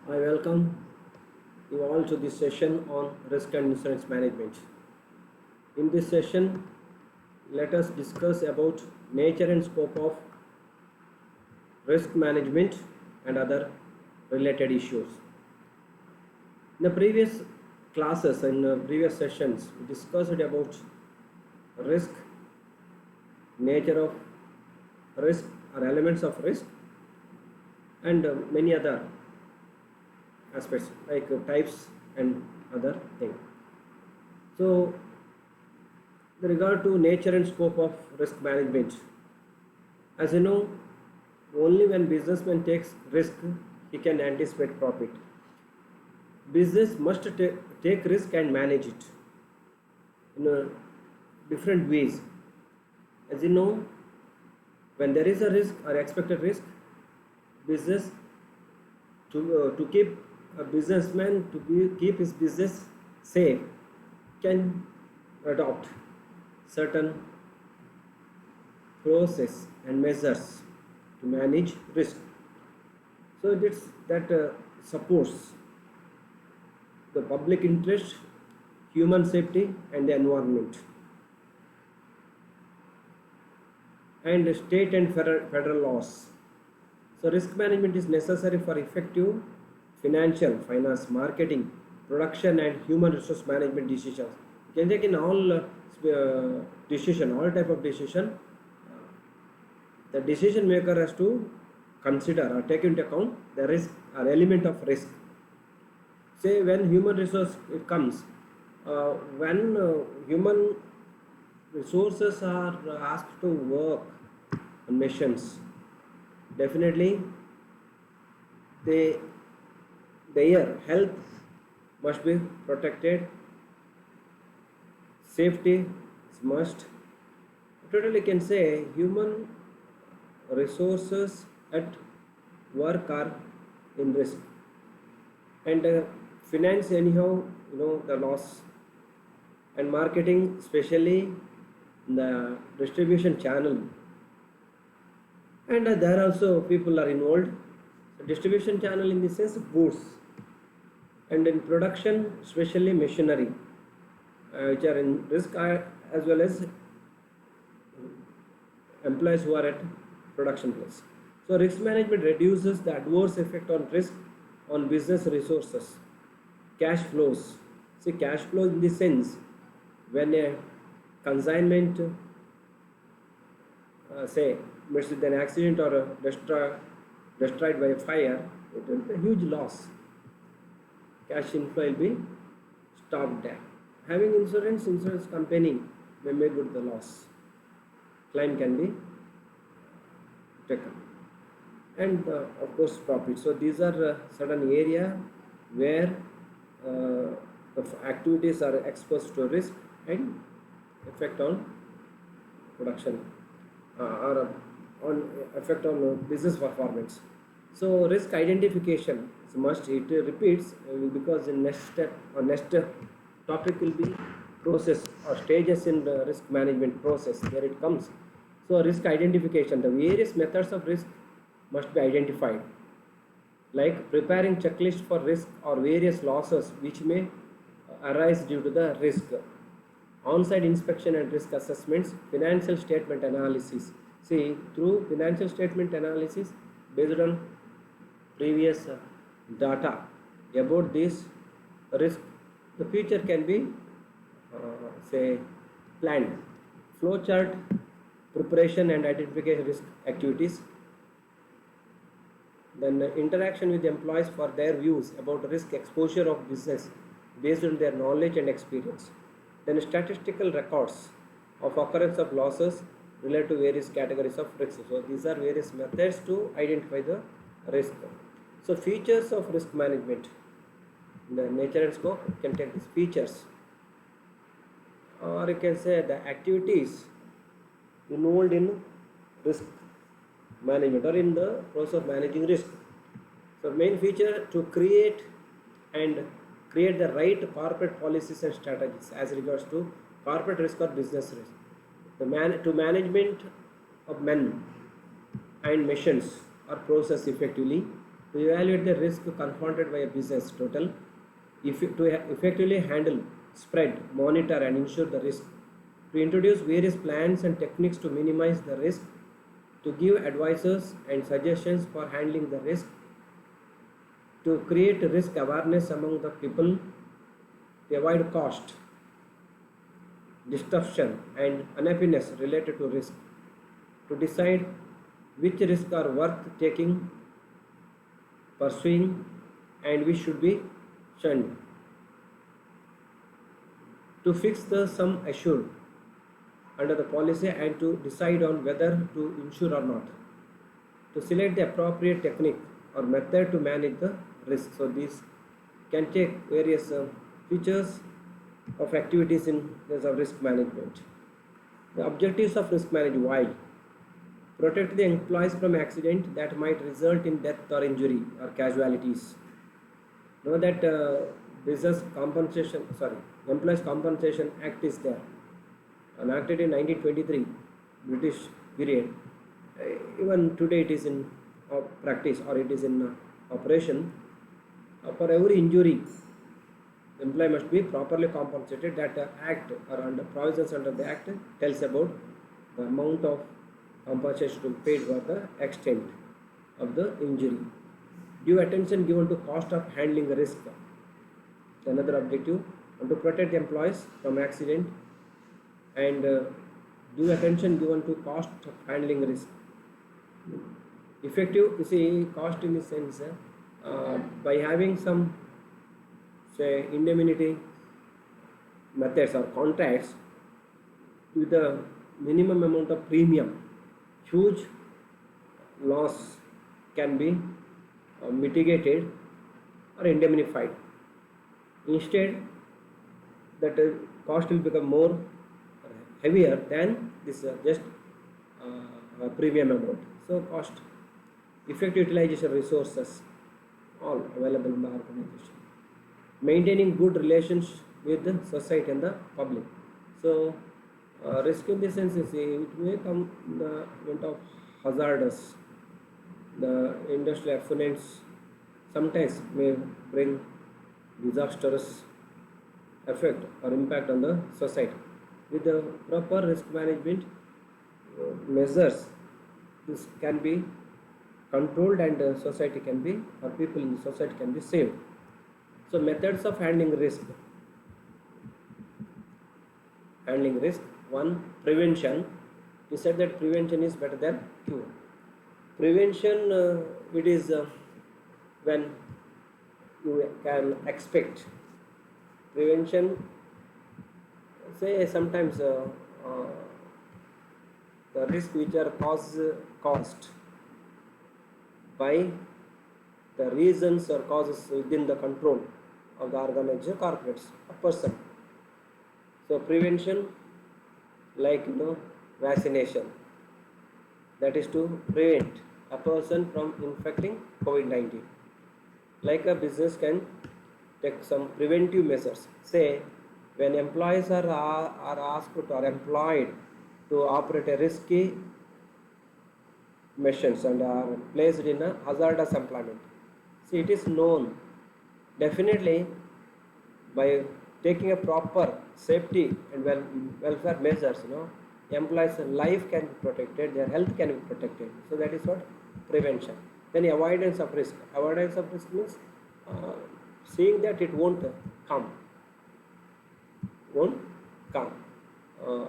I welcome you all to this session on risk and insurance management. In this session, let us discuss about nature and scope of risk management and other related issues. In the previous classes and previous sessions, we discussed about risk, nature of risk or elements of risk, and many other aspects like types and other things. So, with regard to nature and scope of risk management, as you know, only when businessman takes risk, he can anticipate profit. Business must take risk and manage it in different ways. As you know, when there is a risk or expected risk, business to keep a businessman to keep his business safe can adopt certain process and measures to manage risk. So it's that supports the public interest, human safety, and the environment, and state and federal laws. So risk management is necessary for effective financial, finance, marketing, production, and human resource management decisions. You can take in all decision, all type of decision. The decision maker has to consider or take into account the risk or element of risk. Say when human resource it comes, when human resources are asked to work on missions, definitely they their health must be protected, safety is must. Totally can say human resources at work are in risk, and finance anyhow, the loss, and marketing especially the distribution channel, and there also people are involved. So distribution channel in the sense of goods, and in production especially machinery, which are in risk, as well as employees who are at production place. So risk management reduces the adverse effect on risk on business resources, cash flows. See, cash flow in the sense when a consignment, say, meets with an accident or destroyed by a fire, it will be a huge loss. Cash inflow will be stopped there. Having insurance company may make good the loss. Claim can be taken, and of course profit. So these are certain area where the activities are exposed to risk and effect on production, or on effect on business performance. So risk identification is must. It repeats because the next step or next topic will be process or stages in the risk management process. There it comes. So risk identification, the various methods of risk must be identified, like preparing checklist for risk or various losses which may arise due to the risk, on-site inspection and risk assessments, financial statement analysis. See, through financial statement analysis based on previous data about this risk, the future can be say planned. Flowchart preparation and identification risk activities, then interaction with employees for their views about risk exposure of business based on their knowledge and experience, then statistical records of occurrence of losses related to various categories of risk. So these are various methods to identify the risk. So features of risk management, the nature and scope can take these features, or you can say the activities involved in risk management or in the process of managing risk. So main feature to create the right corporate policies and strategies as regards to corporate risk or business risk. To management of men and missions or process effectively, to evaluate the risk confronted by a business total, to effectively handle, spread, monitor and ensure the risk, to introduce various plans and techniques to minimize the risk, to give advices and suggestions for handling the risk, to create risk awareness among the people, to avoid cost, disruption and unhappiness related to risk, to decide which risks are worth taking, pursuing, and which should be shunned, to fix the sum assured under the policy and to decide on whether to insure or not, to select the appropriate technique or method to manage the risk. So these can take various features of activities in terms of risk management. The objectives of risk management: while protect the employees from accident that might result in death or injury or casualties. Know that business compensation, Employees Compensation Act is there, enacted in 1923, British period. Even today it is in practice, or it is in operation. For every injury, the employee must be properly compensated. That act or under provisions under the act tells about the amount of compensation to be paid for the extent of the injury. Due attention given to cost of handling the risk. Another objective, and to protect the employees from accident, and due attention given to cost of handling risk. Effective, you see, cost in the sense by having some, say, indemnity methods or contracts with a minimum amount of premium, huge loss can be mitigated or indemnified. Instead, that cost will become more heavier than this just premium amount. So cost, effective utilization resources, all available in the organization. Maintaining good relations with the society and the public. So risk in this sense is it may come in the event of hazardous. The industrial effluents sometimes may bring disastrous effect or impact on the society. With the proper risk management measures, this can be controlled and society can be, or people in the society can be saved. So methods of handling risk. Handling risk. One, prevention. We said that prevention is better than cure. Prevention, it is when you can expect. Prevention, say sometimes the risk which are caused by the reasons or causes within the control of the organization, corporates, a person. So prevention, like vaccination, that is to prevent a person from infecting COVID-19. Like a business can take some preventive measures. Say when employees are asked or employed to operate a risky machines and are placed in a hazardous employment. See, it is known definitely by taking a proper safety and welfare measures, employees' life can be protected, their health can be protected. So that is what prevention. Then avoidance of risk. Avoidance of risk means seeing that it won't come,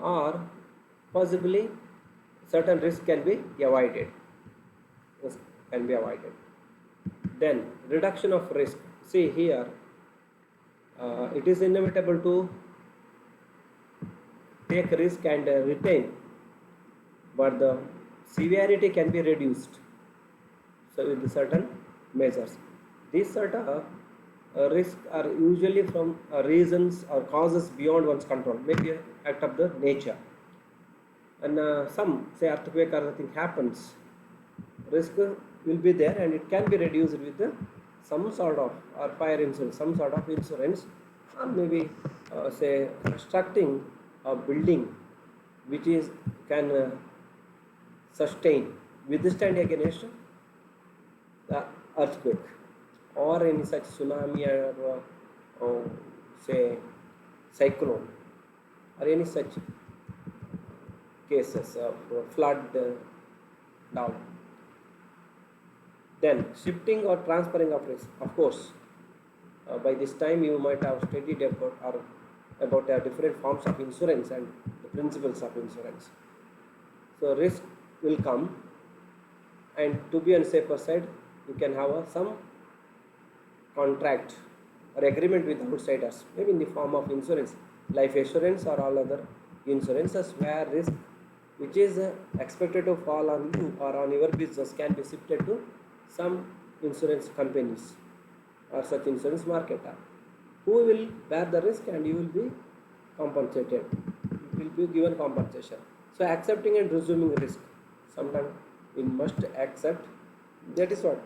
or possibly certain risk can be avoided. Then reduction of risk. See here, it is inevitable to take risk and retain, but the severity can be reduced. So with certain measures, these sort of risks are usually from reasons or causes beyond one's control, maybe an act of the nature. And some, say, earthquake or something happens, risk will be there and it can be reduced with some sort of, or fire insurance, some sort of insurance, or maybe say constructing a building which is can sustain, withstand against the earthquake or any such tsunami or say cyclone or any such cases of flood down. Then shifting or transferring of risk. Of course, by this time you might have studied about different forms of insurance and the principles of insurance. So risk will come, and to be on safer side, you can have some contract or agreement with outsiders, maybe in the form of insurance, life assurance or all other insurances, where risk which is expected to fall on you or on your business can be shifted to some insurance companies or such insurance marketer who will bear the risk, and you will be compensated. You will be given compensation. So accepting and resuming risk. Sometimes we must accept. That is what.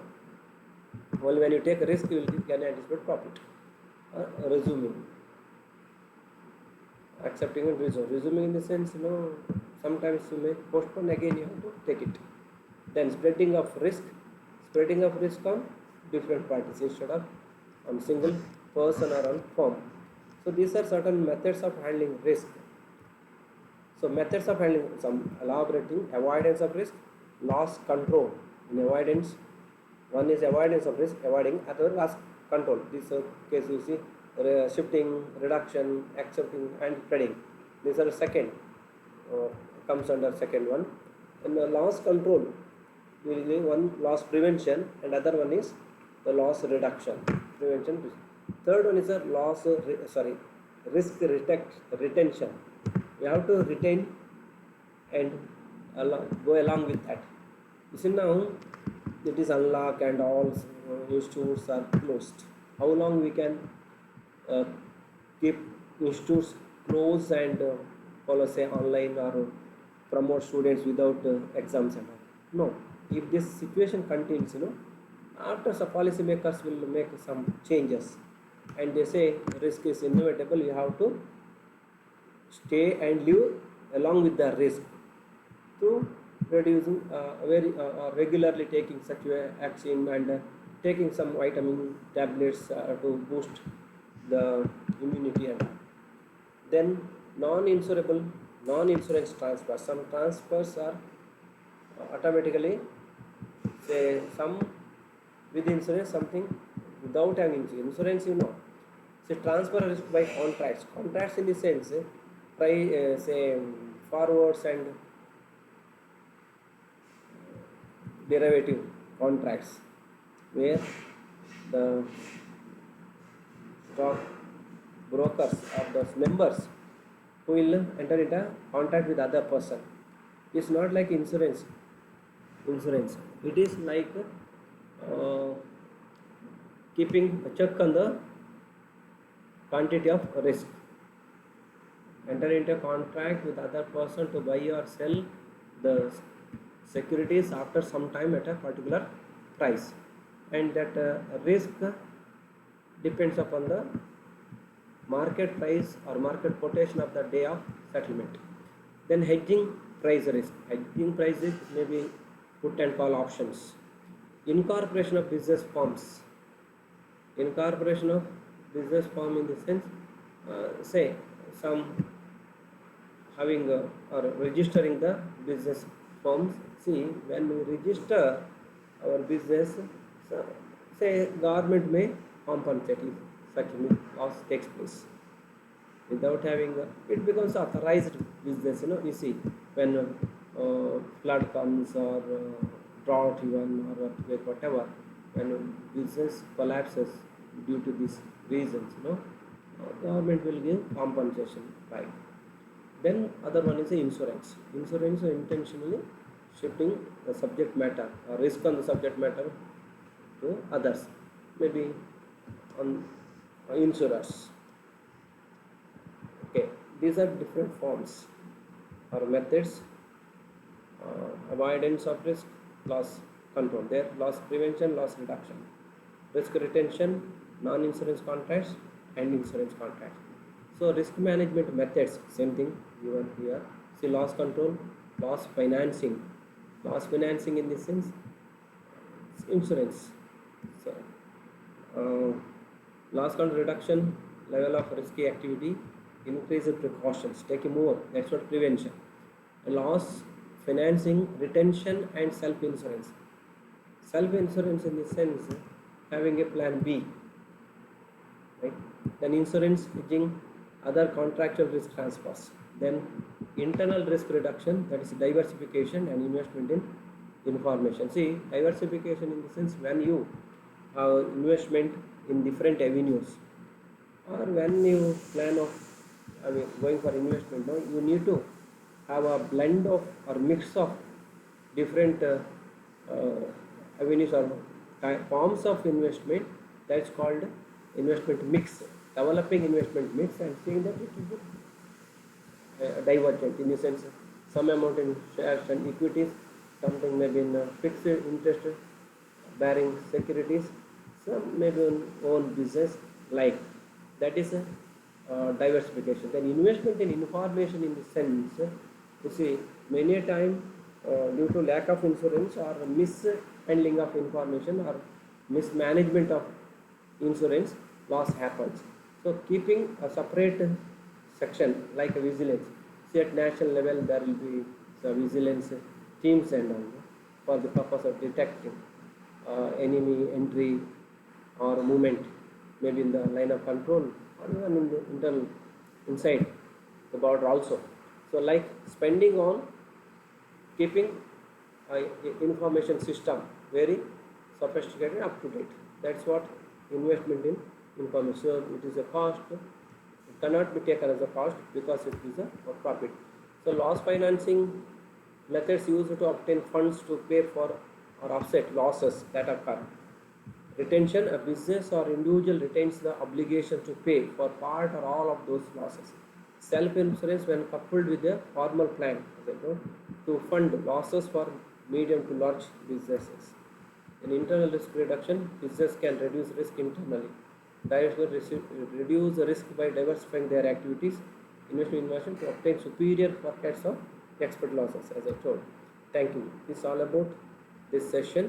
Well, when you take a risk, you will can anticipate profit. Resuming, accepting and resuming in the sense, sometimes you may postpone, again you have to take it. Then spreading of risk on different parties instead of on single person or on firm. So these are certain methods of handling risk. So methods of handling, some elaborating: avoidance of risk, loss control. In avoidance, one is avoidance of risk, avoiding; other loss control. This case you see shifting, reduction, accepting, and spreading. These are second, comes under second one. And the loss control, usually one loss prevention, and other one is the loss reduction, prevention. Third one is a risk retention. We have to retain and go along with that. You see, now it is unlocked and all institutes are closed. How long we can keep institutes closed and follow, say, online or promote students without exams and all? No. If this situation continues, after some policy makers will make some changes, and they say risk is inevitable, you have to stay and live along with the risk through reducing regularly taking such action and taking some vitamin tablets to boost the immunity and all. Then non-insurance transfers. Some transfers are automatically, say, some with insurance, something without having insurance. Say transfer risk by contracts. Contracts in the sense, say forwards and derivative contracts, where the stock brokers or the members who will enter into contract with other person. It's not like insurance. It is like keeping a check on the quantity of risk. Enter into a contract with other person to buy or sell the securities after some time at a particular price, and that risk depends upon the market price or market quotation of the day of settlement. Then hedging price risk. Hedging price risk may be put and call options. Incorporation of business firms. Incorporation of business firm in the sense, say, some having or registering the business firms. See, when we register our business, so, say, government may compensate if such loss takes place. Without having it becomes authorized business. You see, when flood comes or drought even or earthquake, whatever, when business collapses due to these reasons, government will give compensation, right? Then other one is the insurance. Insurance intentionally shifting the subject matter or risk on the subject matter to others, maybe on insurers. Okay, these are different forms or methods. Avoidance of risk, loss control. There, loss prevention, loss reduction, risk retention, non-insurance contracts, and insurance contracts. So risk management methods, same thing given here. See, loss control, loss financing. Loss financing in this sense, insurance. So, loss count reduction, level of risky activity, increase in precautions, take more. That's what prevention. Loss, financing, retention, and self-insurance. Self-insurance in the sense having a plan B, right? Then insurance hedging, other contractual risk transfers. Then internal risk reduction, that is diversification and investment in information. See, diversification in the sense when you have investment in different avenues, or when you plan of going for investment, no, you need to have a blend of or mix of different avenues or forms of investment. That's called investment mix. Developing investment mix and seeing that it will be divergent in the sense some amount in shares and equities, something maybe in fixed interest bearing securities, some maybe on own business like that is a diversification. Then investment in information in the sense, you see many a time due to lack of insurance or mishandling of information or mismanagement of insurance, loss happens. So keeping a separate section like a vigilance. See at national level there will be some vigilance teams and all for the purpose of detecting enemy entry or movement, maybe in the line of control or even in the internal inside the border also. So like spending on keeping information system very sophisticated, up to date. That's what investment in information. So it is a cost. It cannot be taken as a cost because it is a profit. So loss financing methods used to obtain funds to pay for or offset losses that occur. Retention, a business or individual retains the obligation to pay for part or all of those losses. Self-insurance, when coupled with a formal plan, as I told, to fund losses for medium to large businesses. In internal risk reduction, business can reduce risk internally. Reduce the risk by diversifying their activities, invest in innovation to obtain superior forecasts of expert losses, as I told. Thank you. This is all about this session.